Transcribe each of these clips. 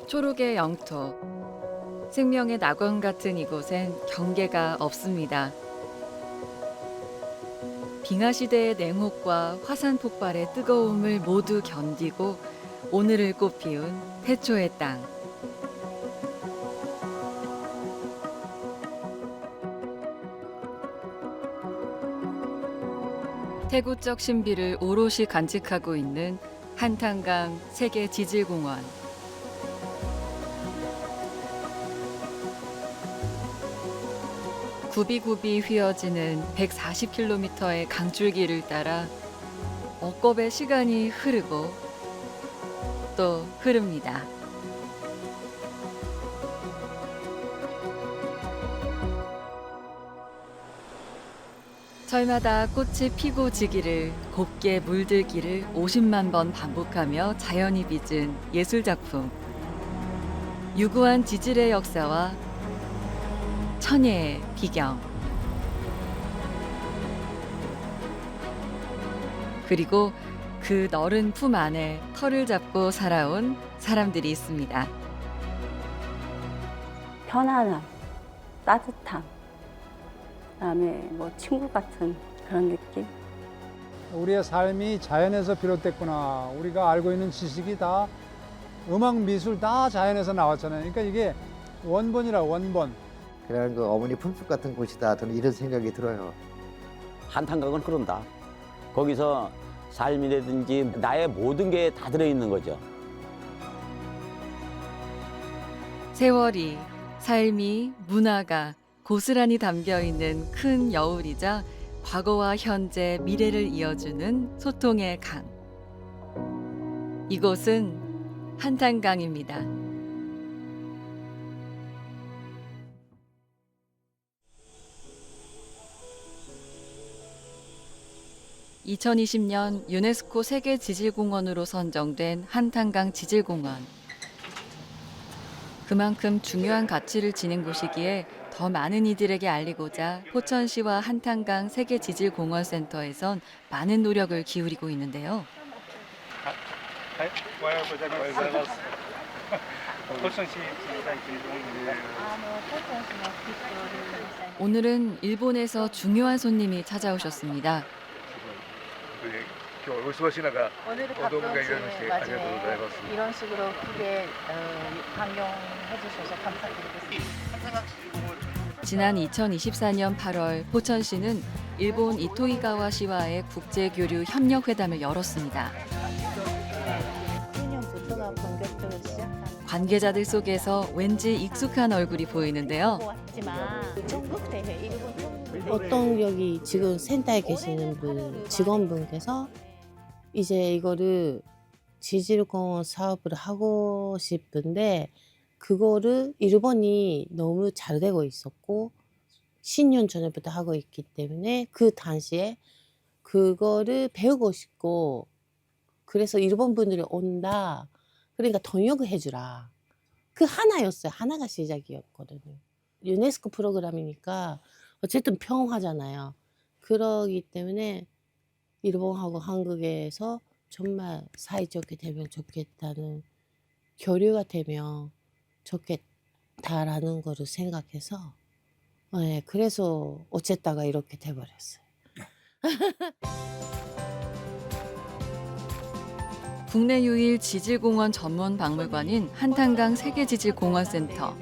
초록의 영토, 생명의 낙원 같은 이곳엔 경계가 없습니다. 빙하 시대의 냉혹과 화산 폭발의 뜨거움을 모두 견디고 오늘을 꽃피운 태초의 땅. 태고적 신비를 오롯이 간직하고 있는 한탄강 세계지질공원. 굽이굽이 휘어지는 140km의 강줄기를 따라 억겁의 시간이 흐르고 또 흐릅니다. 철마다 꽃이 피고 지기를 곱게 물들기를 50만 번 반복하며 자연이 빚은 예술작품. 유구한 지질의 역사와 천혜의 비경. 그리고 그 너른 품 안에 터를 잡고 살아온 사람들이 있습니다. 편안함, 따뜻함, 그다음에 뭐 친구 같은 그런 느낌. 우리의 삶이 자연에서 비롯됐구나. 우리가 알고 있는 지식이 다 음악, 미술 다 자연에서 나왔잖아요. 그러니까 이게 원본이라 원본. 그냥 그 어머니 품속 같은 곳이다. 저는 이런 생각이 들어요. 한탄강은 그런다. 거기서 삶이라든지 나의 모든 게 다 들어있는 거죠. 세월이, 삶이, 문화가 고스란히 담겨있는 큰 여울이자 과거와 현재, 미래를 이어주는 소통의 강. 이곳은 한탄강입니다. 2020년 유네스코 세계지질공원으로 선정된 한탄강 지질공원. 그만큼 중요한 가치를 지닌 곳이기에 더 많은 이들에게 알리고자 포천시와 한탄강 세계지질공원센터에선 많은 노력을 기울이고 있는데요. 오늘은 일본에서 중요한 손님이 찾아오셨습니다. 오늘은 가끔씩 맞아요. 이런 식으로 크게 방영해 주셔서 감사드리겠습니다. 지난 2024년 8월 포천시는 일본 이토이가와 시와의 국제교류 협력회담을 열었습니다. 작년부터가 본격적으로 시작하는 관계자들 속에서 왠지 익숙한 얼굴이 보이는데요. 어떤 여기 지금 센터에 계시는 분 직원분께서 이제 이거를 지질공원 사업을 하고 싶은데 그거를 일본이 너무 잘 되고 있었고 10년 전에부터 하고 있기 때문에 그 당시에 그거를 배우고 싶고 그래서 일본 분들이 온다. 그러니까 동역을 해주라. 그 하나였어요. 하나가 시작이었거든요. 유네스코 프로그램이니까 어쨌든 평화잖아요. 그러기 때문에 일본하고 한국에서 정말 사이좋게 되면 좋겠다는 교류가 되면 좋겠다라는 거를 생각해서 네, 그래서 어쨌다가 이렇게 돼버렸어요. 국내 유일 지질공원 전문 박물관인 한탄강 세계지질공원센터.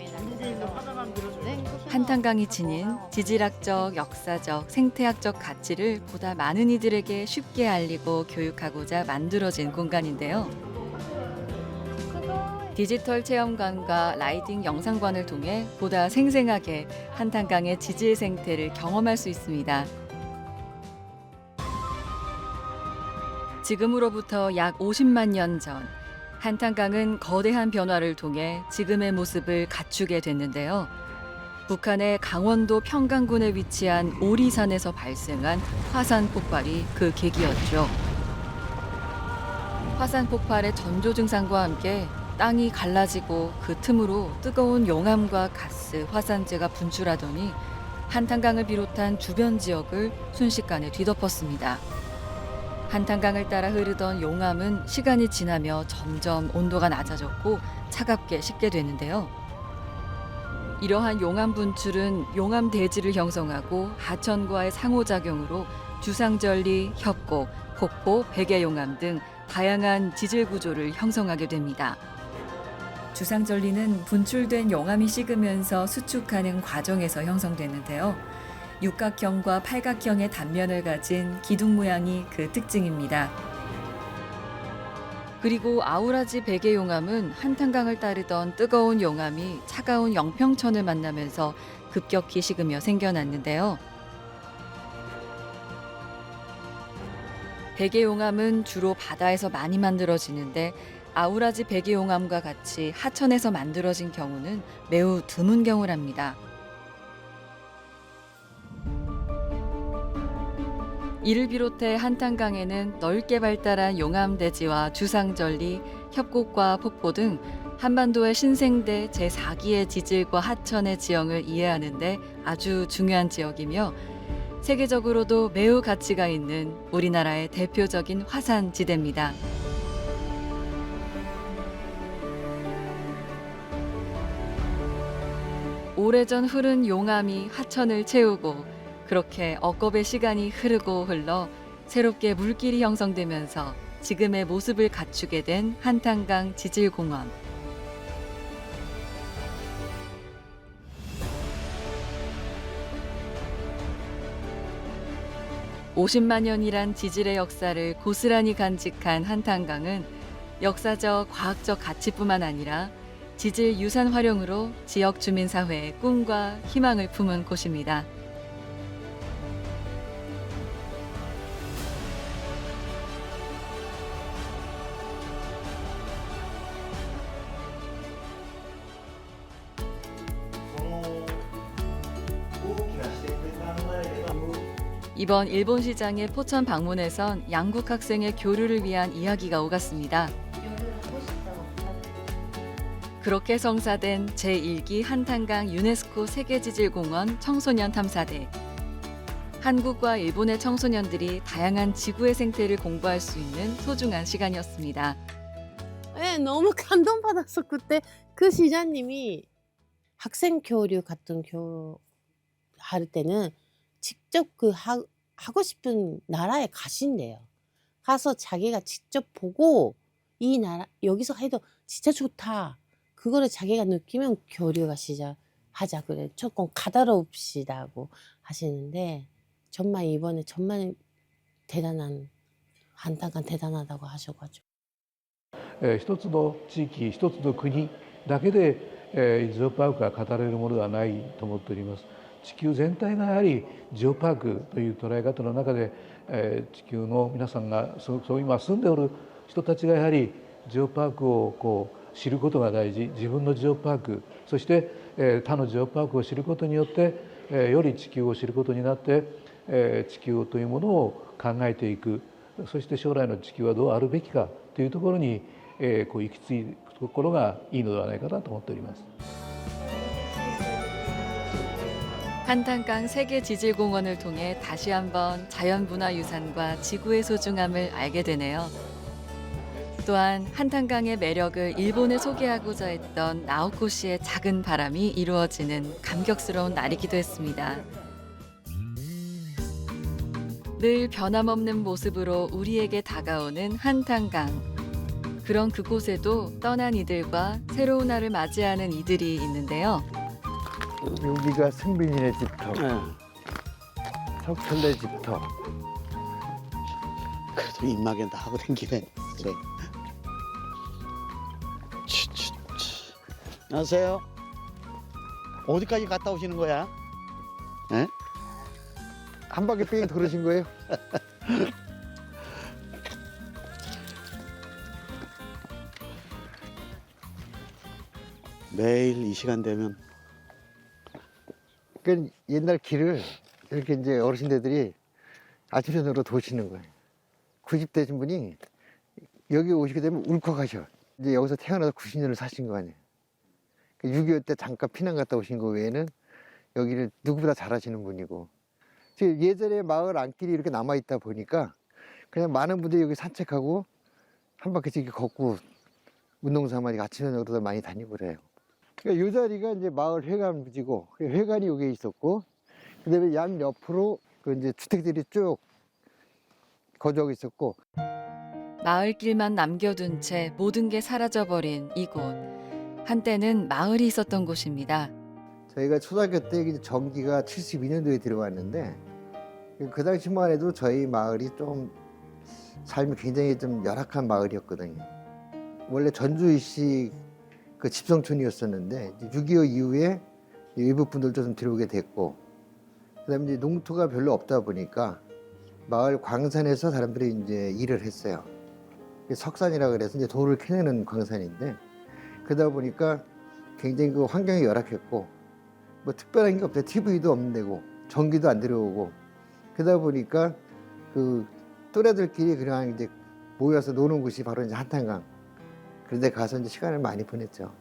한탄강이 지닌 지질학적, 역사적, 생태학적 가치를 보다 많은 이들에게 쉽게 알리고 교육하고자 만들어진 공간인데요. 디지털 체험관과 라이딩 영상관을 통해 보다 생생하게 한탄강의 지질 생태를 경험할 수 있습니다. 지금으로부터 약 50만 년 전, 한탄강은 거대한 변화를 통해 지금의 모습을 갖추게 됐는데요. 북한의 강원도 평강군에 위치한 오리산에서 발생한 화산 폭발이 그 계기였죠. 화산 폭발의 전조 증상과 함께 땅이 갈라지고 그 틈으로 뜨거운 용암과 가스, 화산재가 분출하더니 한탄강을 비롯한 주변 지역을 순식간에 뒤덮었습니다. 한탄강을 따라 흐르던 용암은 시간이 지나며 점점 온도가 낮아졌고 차갑게 식게 되는데요. 이러한 용암 분출은 용암 대지를 형성하고 하천과의 상호작용으로 주상절리, 협곡, 폭포, 백예용암 등 다양한 지질 구조를 형성하게 됩니다. 주상절리는 분출된 용암이 식으면서 수축하는 과정에서 형성되는데요. 육각형과 팔각형의 단면을 가진 기둥 모양이 그 특징입니다. 그리고 아우라지 백예용암은 한탄강을 따르던 뜨거운 용암이 차가운 영평천을 만나면서 급격히 식으며 생겨났는데요. 백예용암은 주로 바다에서 많이 만들어지는데 아우라지 백예용암과 같이 하천에서 만들어진 경우는 매우 드문 경우랍니다. 이를 비롯해 한탄강에는 넓게 발달한 용암대지와 주상절리, 협곡과 폭포 등 한반도의 신생대 제4기의 지질과 하천의 지형을 이해하는 데 아주 중요한 지역이며 세계적으로도 매우 가치가 있는 우리나라의 대표적인 화산지대입니다. 오래전 흐른 용암이 하천을 채우고 그렇게 억겁의 시간이 흐르고 흘러 새롭게 물길이 형성되면서 지금의 모습을 갖추게 된 한탄강 지질공원. (50만 년이란) 지질의 역사를 고스란히 간직한 한탄강은 역사적, 과학적 가치뿐만 아니라 지질 유산 활용으로 지역 주민 사회의 꿈과 희망을 품은 곳입니다. 이번 일본 시장의 포천 방문에선 양국 학생의 교류를 위한 이야기가 오갔습니다. 그렇게 성사된 제1기 한탄강 유네스코 세계지질공원 청소년 탐사대. 한국과 일본의 청소년들이 다양한 지구의 생태를 공부할 수 있는 소중한 시간이었습니다. 네, 너무 감동받았어. 그때 그 시장님이 학생 교류 같은 할 때는 직접 하고 싶은 나라에 가신대요. 가서 자기가 직접 보고 이 나라 여기서 해도 진짜 좋다. 그거를 자기가 느끼면 교류가 시작하자 그래. 조금 까다롭시다고 하시는데 정말 이번에 정말 대단한 한탄강 대단하다고 하셔가지고. 一つの地域、一つの国だけで、ジオパークが語れるものではないと思っております。地球全体がやはりジオパークという捉え方の中で、地球の皆さんがそう今住んでおる人たちがやはりジオパークを知ることが大事。自分のジオパーク、そして、他のジオパークを知ることによって、より地球を知ることになって、地球というものを考えていく。そして将来の地球はどうあるべきかというところに、行き着くところがいいのではないかなと思っております。 한탄강 세계지질공원을 통해 다시 한번 자연문화유산과 지구의 소중함을 알게 되네요. 또한 한탄강의 매력을 일본에 소개하고자 했던 나오코 씨의 작은 바람이 이루어지는 감격스러운 날이기도 했습니다. 늘 변함없는 모습으로 우리에게 다가오는 한탄강. 그런 그곳에도 떠난 이들과 새로운 날을 맞이하는 이들이 있는데요. 여기가 승빈이네 집터, 석철네 집터. 그래도 입막에 나하고 댕기네. 그래. 안녕하세요. 어디까지 갔다 오시는 거야? 에? 한 바퀴 뺑 돌으신 거예요? 매일 이 시간 되면 그러니까 옛날 길을 이렇게 이제 어르신들이 아침 저녁으로 도시는 거예요. 90 되신 분이 여기 오시게 되면 울컥하셔. 이제 여기서 태어나서 90년을 사신 거 아니에요. 6.25 때 잠깐 피난 갔다 오신 거 외에는 여기를 누구보다 잘 아시는 분이고. 예전에 마을 안길이 이렇게 남아있다 보니까 그냥 많은 분들이 여기 산책하고 한 바퀴씩 이렇게 걷고 운동삼아 아침 저녁으로도 많이 다니고 그래요. 그러니까 이 자리가 이제 마을 회관 부지고 회관이 여기 있었고 그다음에 양 옆으로 그 이제 주택들이 쭉 거주하고 있었고 마을길만 남겨둔 채 모든 게 사라져버린 이곳. 한때는 마을이 있었던 곳입니다. 저희가 초등학교 때 이제 전기가 72년도에 들어왔는데 그 당시만 해도 저희 마을이 좀 삶이 굉장히 좀 열악한 마을이었거든요. 원래 전주시 그 집성촌이었었는데 6.25 이후에 일부 분들도 좀 들어오게 됐고 그다음에 이제 농토가 별로 없다 보니까 마을 광산에서 사람들이 이제 일을 했어요. 석산이라 그래서 이제 돌을 캐내는 광산인데 그러다 보니까 굉장히 그 환경이 열악했고 뭐 특별한 게 없어요. TV도 없는 데고 전기도 안 들어오고 그러다 보니까 그 또래들끼리 그냥 이제 모여서 노는 곳이 바로 이제 한탄강. 그런데 가서 이제 시간을 많이 보냈죠.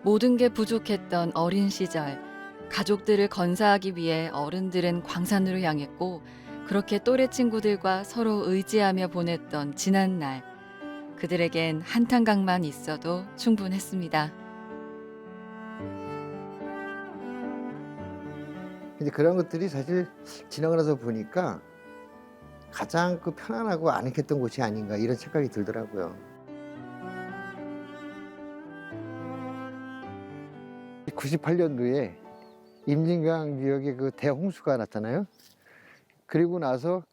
모든 게 부족했던 어린 시절. 가족들을 건사하기 위해 어른들은 광산으로 향했고 그렇게 또래 친구들과 서로 의지하며 보냈던 지난 날. 그들에겐 한탄강만 있어도 충분했습니다. 이제 그런 것들이 사실 지나고 나서 보니까 가장 그 편안하고 아늑했던 곳이 아닌가 이런 생각이 들더라고요. 98년도에 임진강 지역에 그 대홍수가 났잖아요. 그리고 나서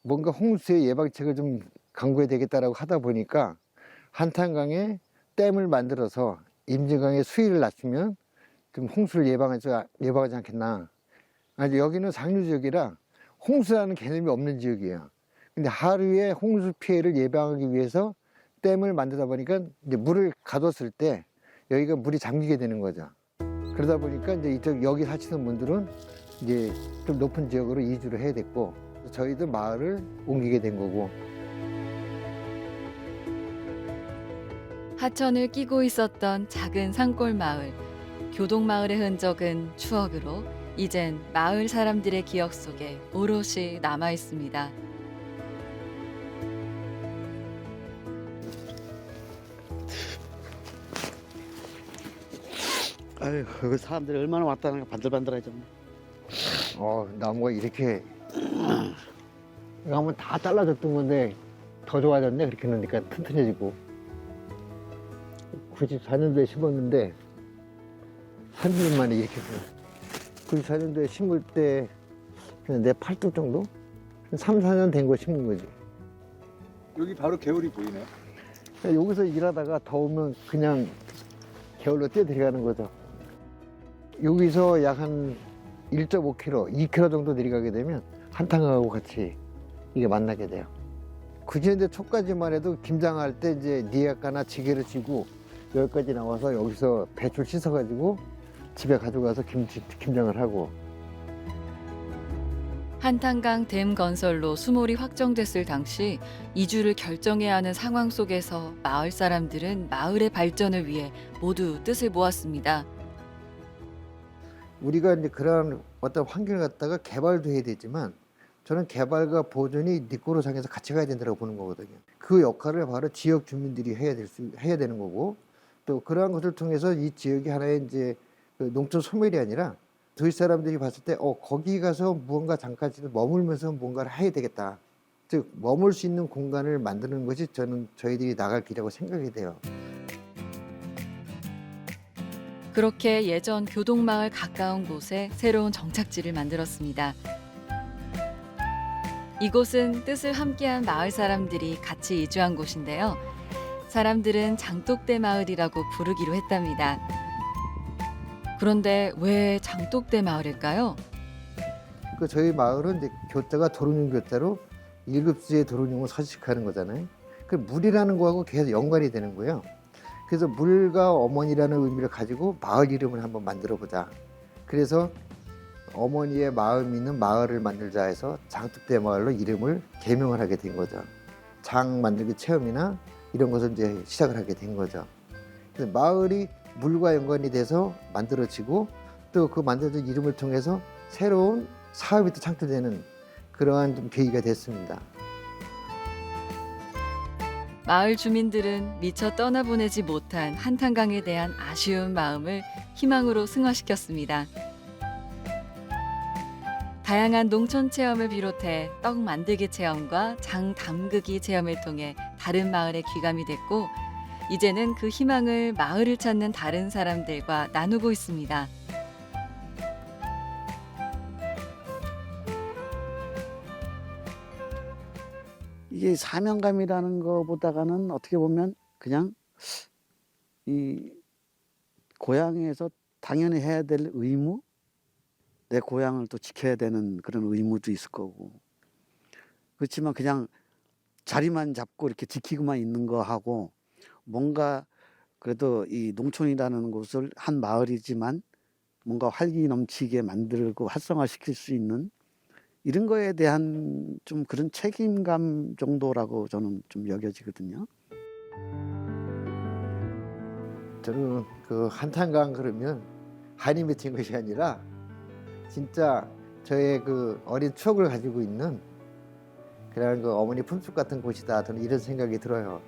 뭔가 홍수의 예방책을 좀 강구해야 되겠다라고 하다 보니까 한탄강에 댐을 만들어서 임진강의 수위를 낮추면 좀 홍수를 예방하지 않겠나. 아니, 여기는 상류 지역이라 홍수라는 개념이 없는 지역이에요. 근데 하루에 홍수 피해를 예방하기 위해서 댐을 만들다 보니까 이제 물을 가뒀을 때 여기가 물이 잠기게 되는 거죠. 그러다 보니까 이제 여기 사시는 분들은 이제 좀 높은 지역으로 이주를 해야 됐고 저희도 마을을 옮기게 된 거고. 하천을 끼고 있었던 작은 산골 마을. 교동마을의 흔적은 추억으로 이젠 마을 사람들의 기억 속에 오롯이 남아 있습니다. 아유, 그 사람들이 얼마나 왔다 가니까 반들반들하죠. 나무가 이렇게 이거 한번 다 잘라졌던 건데 더 좋아졌네. 그렇게 놓으니까 튼튼해지고. 94년도에 심었는데 30년 만에 이렇게 됐어요. 94년도에 심을 때 그냥 내 팔뚝 정도? 한 3, 4년 된 거 심은 거지. 여기 바로 개울이 보이네요. 여기서 일하다가 더우면 그냥 개울로 뛰어들어가는 거죠. 여기서 약 한 1.5km, 2km 정도 내려가게 되면 한탄강하고 같이 이게 만나게 돼요. 90년대 초까지만 해도 김장할 때 이제 니아까나 지게를 쥐고 여기까지 나와서 여기서 배추를 씻어가지고 집에 가져가서 김장을 하고. 한탄강 댐 건설로 수몰이 확정됐을 당시 이주를 결정해야 하는 상황 속에서 마을 사람들은 마을의 발전을 위해 모두 뜻을 모았습니다. 우리가 이제 그런 어떤 환경을 갖다가 개발도 해야 되지만 저는 개발과 보존이 닉고로상에서 같이 가야 된다고 보는 거거든요. 그 역할을 바로 지역 주민들이 해야 되는 거고 또 그러한 것을 통해서 이 지역이 하나의 이제 그 농촌 소멸이 아니라 도시 사람들이 봤을 때 거기 가서 무언가 잠깐 머물면서 뭔가를 해야 되겠다. 즉 머물 수 있는 공간을 만드는 것이 저는 저희들이 나갈 길이라고 생각이 돼요. 그렇게 예전 교동마을 가까운 곳에 새로운 정착지를 만들었습니다. 이곳은 뜻을 함께한 마을 사람들이 같이 이주한 곳인데요. 사람들은 장독대 마을이라고 부르기로 했답니다. 그런데 왜 장독대 마을일까요? 그 저희 마을은 이제 교자가 도롱뇽 교자로 1급수의 도롱뇽을 서식하는 거잖아요. 그 물이라는 거하고 계속 연관이 되는 거예요. 그래서 물과 어머니라는 의미를 가지고 마을 이름을 한번 만들어 보자. 그래서 어머니의 마음이 있는 마을을 만들자 해서 장독대 마을로 이름을 개명을 하게 된 거죠. 장 만들기 체험이나 이런 것을 이제 시작을 하게 된 거죠. 그래서 마을이 물과 연관이 돼서 만들어지고 또 그 만들어진 이름을 통해서 새로운 사업이 또 창출되는 그러한 좀 계기가 됐습니다. 마을 주민들은 미처 떠나보내지 못한 한탄강에 대한 아쉬운 마음을 희망으로 승화시켰습니다. 다양한 농촌 체험을 비롯해 떡 만들기 체험과 장 담그기 체험을 통해 다른 마을에 귀감이 됐고, 이제는 그 희망을 마을을 찾는 다른 사람들과 나누고 있습니다. 이게 사명감이라는 거보다가는 어떻게 보면 그냥 이 고향에서 당연히 해야 될 의무, 내 고향을 또 지켜야 되는 그런 의무도 있을 거고, 그렇지만 그냥 자리만 잡고 이렇게 지키고만 있는 거하고 뭔가 그래도 이 농촌이라는 곳을 한 마을이지만 뭔가 활기 넘치게 만들고 활성화시킬 수 있는 이런 거에 대한 좀 그런 책임감 정도라고 저는 좀 여겨지거든요. 저는 그 한탄강 그러면 한이 맺힌 것이 아니라 진짜 저의 그 어린 추억을 가지고 있는 그런 그 어머니 품속 같은 곳이다. 저는 이런 생각이 들어요.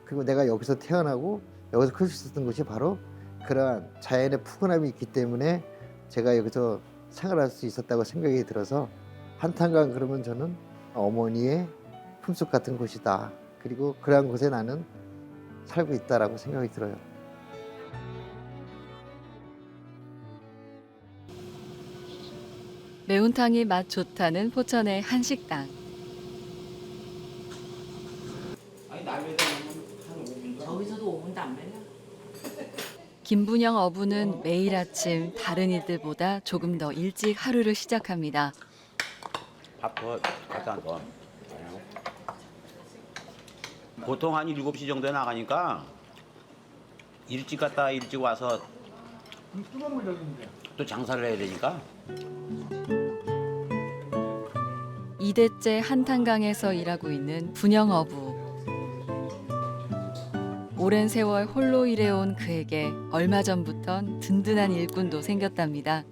그리고 내가 여기서 태어나고 여기서 클 수 있었던 곳이 바로 그러한 자연의 푸근함이 있기 때문에 제가 여기서 생활할 수 있었다고 생각이 들어서 한탄강 그러면 저는 어머니의 품속 같은 곳이다. 그리고 그러한 곳에 나는 살고 있다라고 생각이 들어요. 매운탕이 맛 좋다는 포천의 한식당. 저기서도 5분도 안 걸려. 김분영 어부는 매일 아침 다른 이들보다 조금 더 일찍 하루를 시작합니다. 밥 갖다 놔. 보통 한 7시 정도에 나가니까 일찍 갔다 일찍 와서 또 장사를 해야 되니까. 2대째 한탄강에서 일하고 있는 분영 어부. 오랜 세월 홀로 일해온 그에게 얼마 전부턴 든든한 일꾼도 생겼답니다.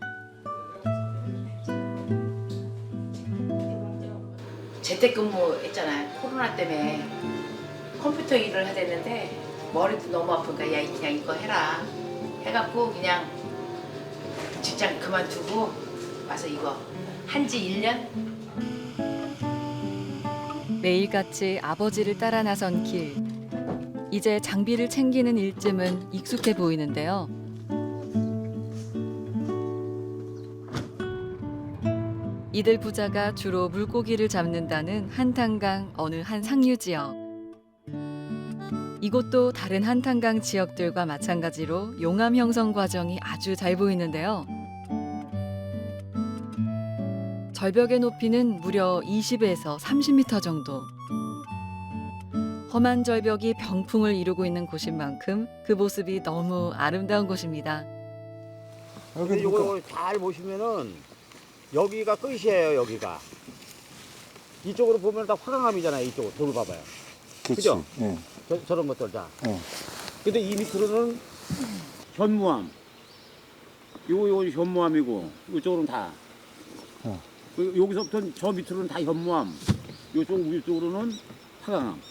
재택근무 했잖아요. 코로나 때문에 컴퓨터 일을 해야 되는데 머리도 너무 아프니까 야 그냥 이거 해라 해갖고 그냥 직장 그만두고 와서 이거 한지 1년? 매일같이 아버지를 따라 나선 길. 이제 장비를 챙기는 일쯤은 익숙해 보이는데요. 이들 부자가 주로 물고기를 잡는다는 한탄강 어느 한 상류 지역. 이곳도 다른 한탄강 지역들과 마찬가지로 용암 형성 과정이 아주 잘 보이는데요. 절벽의 높이는 무려 20에서 30m 정도. 험한 절벽이 병풍을 이루고 있는 곳인 만큼 그 모습이 너무 아름다운 곳입니다. 근데 이거 잘 보시면은 여기가 끝이에요. 여기가 이쪽으로 보면 다 화강암이잖아요. 이쪽으로 돌을 봐봐요. 그죠? 네. 저런 것들 다. 네. 근데 이 밑으로는 현무암. 요거 현무암이고 이쪽으로는 다. 여기서부터 저 밑으로는 다 현무암. 요쪽 위쪽으로는 화강암.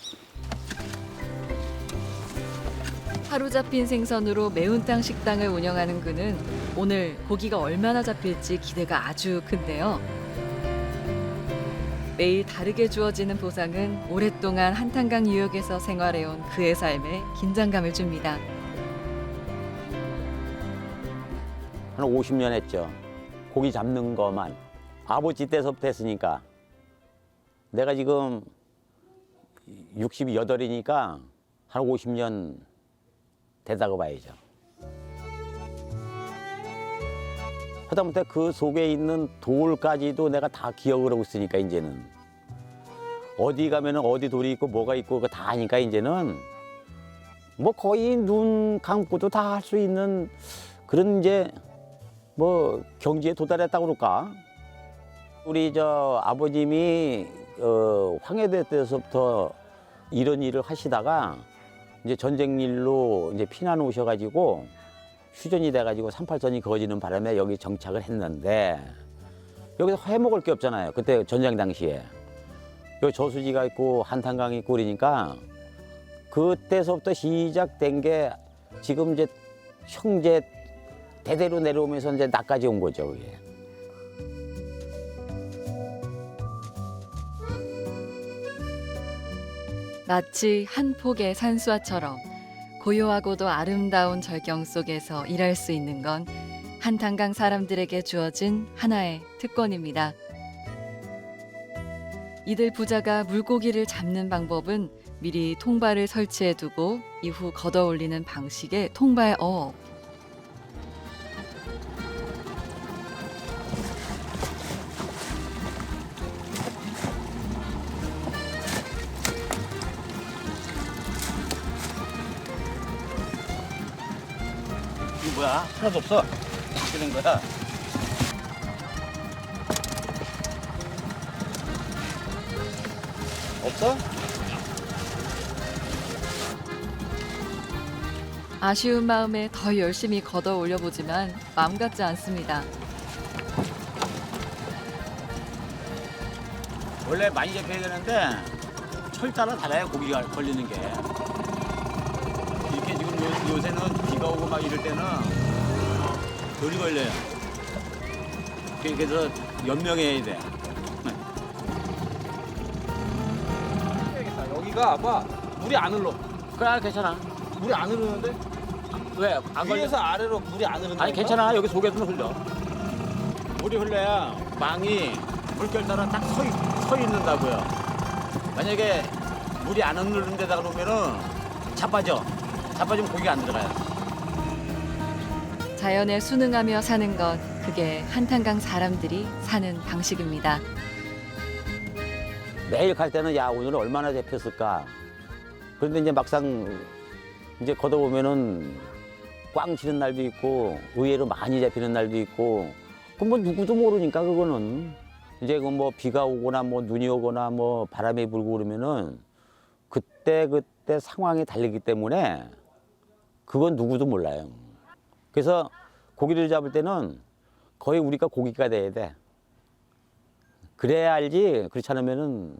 하루 잡힌 생선으로 매운탕 식당을 운영하는 그는 오늘 고기가 얼마나 잡힐지 기대가 아주 큰데요. 매일 다르게 주어지는 보상은 오랫동안 한탄강 유역에서 생활해온 그의 삶에 긴장감을 줍니다. 한 50년 했죠. 고기 잡는 거만. 아버지 때서부터 했으니까. 내가 지금 68이니까 한 50년 되다고 봐야죠. 하다못해 그 속에 있는 돌까지도 내가 다 기억을 하고 있으니까 이제는 어디 가면은 어디 돌이 있고 뭐가 있고 그거 다 아니까 이제는 뭐 거의 눈 감고도 다 할 수 있는 그런 이제 뭐 경지에 도달했다고 그럴까? 우리 저 아버님이 황해도 때서부터 이런 일을 하시다가 이제 전쟁 일로 이제 피난 오셔가지고 휴전이 돼가지고 38선이 그어지는 바람에 여기 정착을 했는데 여기서 해 먹을 게 없잖아요. 그때 전쟁 당시에. 여기 저수지가 있고 한탄강이 있고 그러니까 그때서부터 시작된 게 지금 이제 형제 대대로 내려오면서 이제 나까지 온 거죠, 그게. 마치 한 폭의 산수화처럼 고요하고도 아름다운 절경 속에서 일할 수 있는 건 한탄강 사람들에게 주어진 하나의 특권입니다. 이들 부자가 물고기를 잡는 방법은 미리 통발을 설치해 두고 이후 걷어 올리는 방식의 통발 어업. 이거 뭐야? 하나도 없어. 어떻게 된 거야? 없어? 아쉬운 마음에 더 열심히 걷어 올려보지만 마음 같지 않습니다. 원래 많이 잡혀야 되는데 철 따라 달라요, 고기가 걸리는 게. 이렇게 지금 요새는 비가 오고 막 이럴 때는 돌이 걸려요. 그래서 연명해야 돼. 여기가 아마 물이 안 흘러. 그래, 괜찮아. 물이 안 흐르는데? 왜? 안 걸려? 위에서 아래로 물이 안 흐르는 아니, 괜찮아. 여기 속에서는 흘러. 물이 흘러야 망이 물결 따라 딱 서 있는다고요. 만약에 물이 안 흐르는 데다가 놓으면은 자빠져. 자빠지면 고기가 안 들어가요. 자연에 순응하며 사는 것, 그게 한탄강 사람들이 사는 방식입니다. 매일 갈 때는 야, 오늘은 얼마나 잡혔을까. 그런데 이제 막상 이제 걷어보면은 꽝 치는 날도 있고 의외로 많이 잡히는 날도 있고 그건 뭐 누구도 모르니까 그거는 이제 그 뭐 비가 오거나 뭐 눈이 오거나 뭐 바람이 불고 그러면은 그때 상황이 다르기 때문에 그건 누구도 몰라요. 그래서 고기를 잡을 때는 거의 우리가 고기가 돼야 돼. 그래야 알지. 그렇지 않으면은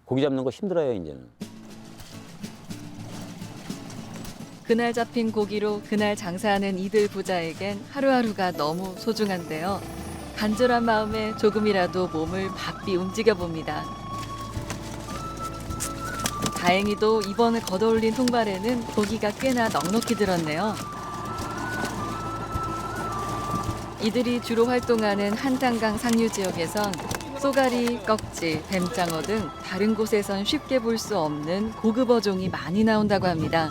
고기 잡는 거 힘들어요, 이제는. 그날 잡힌 고기로 그날 장사하는 이들 부자에겐 하루하루가 너무 소중한데요. 간절한 마음에 조금이라도 몸을 바삐 움직여 봅니다. 다행히도 이번에 걷어올린 통발에는 고기가 꽤나 넉넉히 들었네요. 이들이 주로 활동하는 한탄강 상류 지역에선 쏘가리, 꺽지, 뱀장어 등 다른 곳에선 쉽게 볼 수 없는 고급 어종이 많이 나온다고 합니다.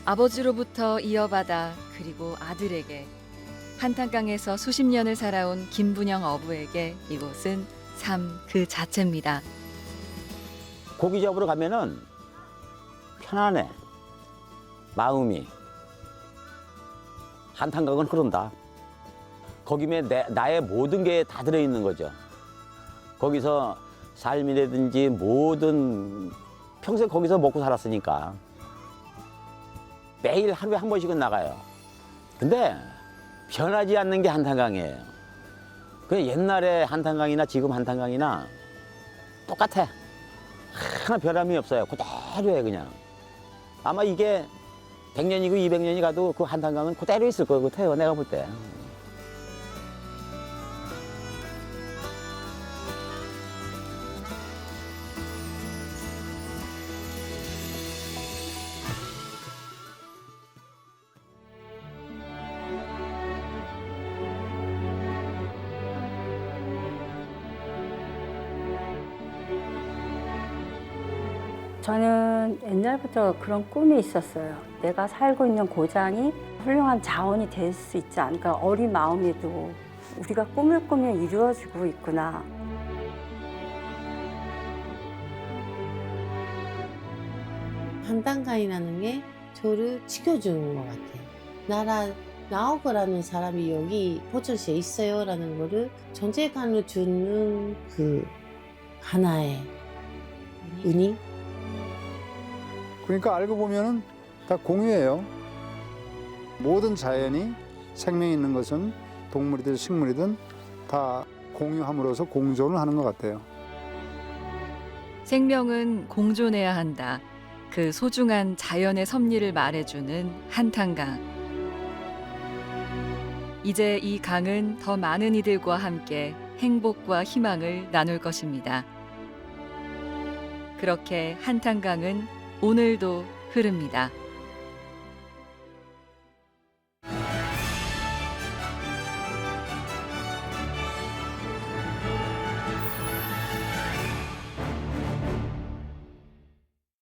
아버지로부터 이어받아 그리고 아들에게 한탄강에서 수십 년을 살아온 김분영 어부에게 이곳은 삶 그 자체입니다. 고기 잡으러 가면은 편안해. 마음이. 한탄강은 흐른다. 거기면 나의 모든 게 다 들어있는 거죠. 거기서 삶이라든지 모든 평생 거기서 먹고 살았으니까 매일 하루에 한 번씩은 나가요. 근데 변하지 않는 게 한탄강이에요. 그냥 옛날에 한탄강이나 지금 한탄강이나 똑같아. 하나 변함이 없어요. 그대로예요, 그냥. 아마 이게 100년이고 200년이 가도 그 한탄강은 그대로 있을 것 같아요, 내가 볼 때. 저는 옛날부터 그런 꿈이 있었어요. 내가 살고 있는 고장이 훌륭한 자원이 될 수 있지 않을까. 어린 마음에도 우리가 꿈을 꾸면 이루어지고 있구나. 한탄강이라는 게 저를 지켜주는 것 같아요. 나라 나오거라는 사람이 여기 포천시에 있어요라는 거를 존재감을 주는 그 하나의 은희. 그러니까 알고 보면은 다 공유예요. 모든 자연이 생명이 있는 것은 동물이든 식물이든 다 공유함으로써 공존을 하는 것 같아요. 생명은 공존해야 한다. 그 소중한 자연의 섭리를 말해주는 한탄강. 이제 이 강은 더 많은 이들과 함께 행복과 희망을 나눌 것입니다. 그렇게 한탄강은 오늘도 흐릅니다.